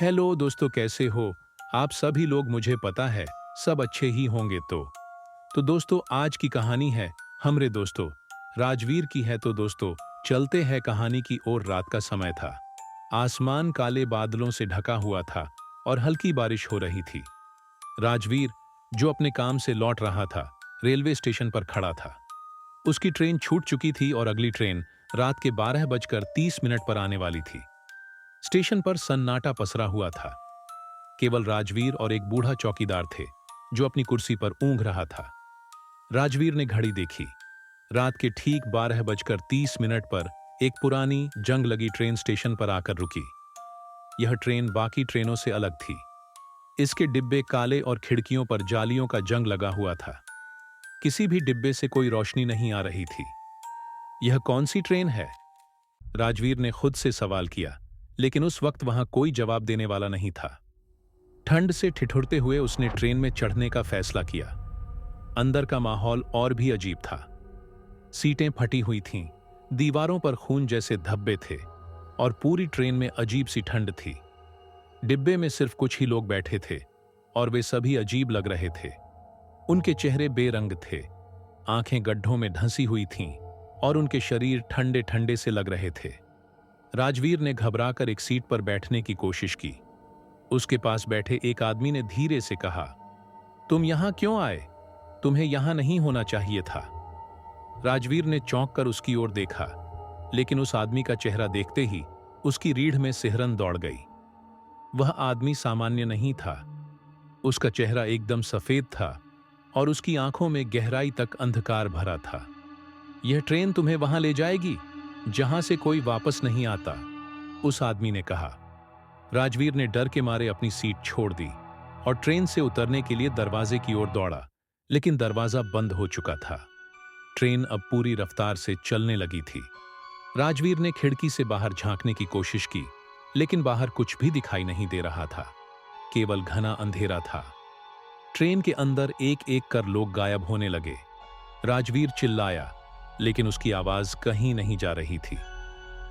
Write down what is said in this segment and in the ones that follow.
Hello दोस्तों, कैसे हो आप सभी लोग? मुझे पता है सब अच्छे ही होंगे। तो दोस्तों, आज की कहानी है हमरे दोस्तों राजवीर की है। तो दोस्तों, चलते हैं कहानी की ओर। रात का समय था। आसमान काले बादलों से ढका हुआ था और हल्की बारिश हो रही थी। राजवीर, जो अपने काम से लौट रहा था, रेलवे स्टेशन पर खड़ा था। उसकी ट्रेन छूट चुकी थी और अगली ट्रेन रात के 12:30 पर आने वाली थी। स्टेशन पर सन्नाटा पसरा हुआ था। केवल राजवीर और एक बूढ़ा चौकीदार थे जो अपनी कुर्सी पर ऊँघ रहा था। राजवीर ने घड़ी देखी। रात के ठीक 12:30 पर एक पुरानी जंग लगी ट्रेन स्टेशन पर आकर रुकी। यह ट्रेन बाकी ट्रेनों से अलग थी। इसके डिब्बे काले और खिड़कियों पर जालियों का जंग लगा हुआ था। किसी भी डिब्बे से कोई रोशनी नहीं आ रही थी। यह कौन सी ट्रेन है? राजवीर ने खुद से सवाल किया, लेकिन उस वक्त वहां कोई जवाब देने वाला नहीं था। ठंड से ठिठुरते हुए उसने ट्रेन में चढ़ने का फैसला किया। अंदर का माहौल और भी अजीब था। सीटें फटी हुई थीं, दीवारों पर खून जैसे धब्बे थे और पूरी ट्रेन में अजीब सी ठंड थी। डिब्बे में सिर्फ कुछ ही लोग बैठे थे और वे सभी अजीब लग रहे थे। उनके चेहरे बेरंग थे, आंखें गड्ढों में धंसी हुई थीं और उनके शरीर ठंडे ठंडे से लग रहे थे। राजवीर ने घबराकर एक सीट पर बैठने की कोशिश की। उसके पास बैठे एक आदमी ने धीरे से कहा, तुम यहां क्यों आए? तुम्हें यहां नहीं होना चाहिए था। राजवीर ने चौंक कर उसकी ओर देखा, लेकिन उस आदमी का चेहरा देखते ही उसकी रीढ़ में सिहरन दौड़ गई। वह आदमी सामान्य नहीं था। उसका चेहरा एकदम सफेद था और उसकी आंखों में गहराई तक अंधकार भरा था। यह ट्रेन तुम्हें वहां ले जाएगी जहां से कोई वापस नहीं आता, उस आदमी ने कहा। राजवीर ने डर के मारे अपनी सीट छोड़ दी और ट्रेन से उतरने के लिए दरवाजे की ओर दौड़ा, लेकिन दरवाजा बंद हो चुका था। ट्रेन अब पूरी रफ्तार से चलने लगी थी। राजवीर ने खिड़की से बाहर झांकने की कोशिश की, लेकिन बाहर कुछ भी दिखाई नहीं दे रहा था। केवल घना अंधेरा था। ट्रेन के अंदर एक एक कर लोग गायब होने लगे। राजवीर चिल्लाया, लेकिन उसकी आवाज कहीं नहीं जा रही थी।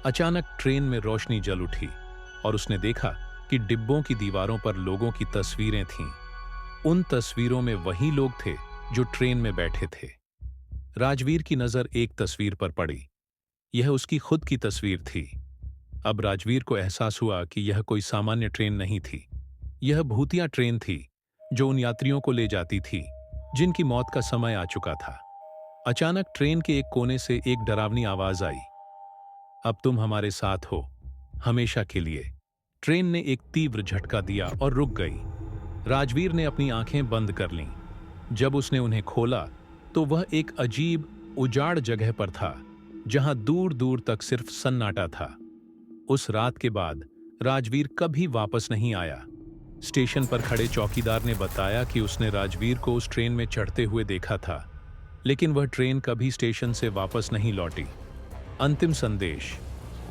अचानक ट्रेन में रोशनी जल उठी और उसने देखा कि डिब्बों की दीवारों पर लोगों की तस्वीरें थीं। उन तस्वीरों में वही लोग थे जो ट्रेन में बैठे थे। राजवीर की नजर एक तस्वीर पर पड़ी। यह उसकी खुद की तस्वीर थी। अब राजवीर को एहसास हुआ कि यह कोई सामान्य ट्रेन नहीं थी। यह भूतिया ट्रेन थी जो उन यात्रियों को ले जाती थी जिनकी मौत का समय आ चुका था। अचानक ट्रेन के एक कोने से एक डरावनी आवाज आई, अब तुम हमारे साथ हो, हमेशा के लिए। ट्रेन ने एक तीव्र झटका दिया और रुक गई। राजवीर ने अपनी आंखें बंद कर लीं। जब उसने उन्हें खोला तो वह एक अजीब उजाड़ जगह पर था जहां दूर दूर तक सिर्फ सन्नाटा था। उस रात के बाद राजवीर कभी वापस नहीं आया। स्टेशन पर खड़े चौकीदार ने बताया कि उसने राजवीर को उस ट्रेन में चढ़ते हुए देखा था, लेकिन वह ट्रेन कभी स्टेशन से वापस नहीं लौटी। अंतिम संदेश: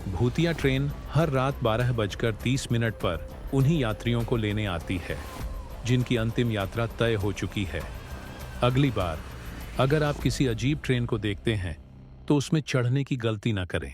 भूतिया ट्रेन हर रात 12:30 पर उन्हीं यात्रियों को लेने आती है जिनकी अंतिम यात्रा तय हो चुकी है। अगली बार अगर आप किसी अजीब ट्रेन को देखते हैं तो उसमें चढ़ने की गलती ना करें।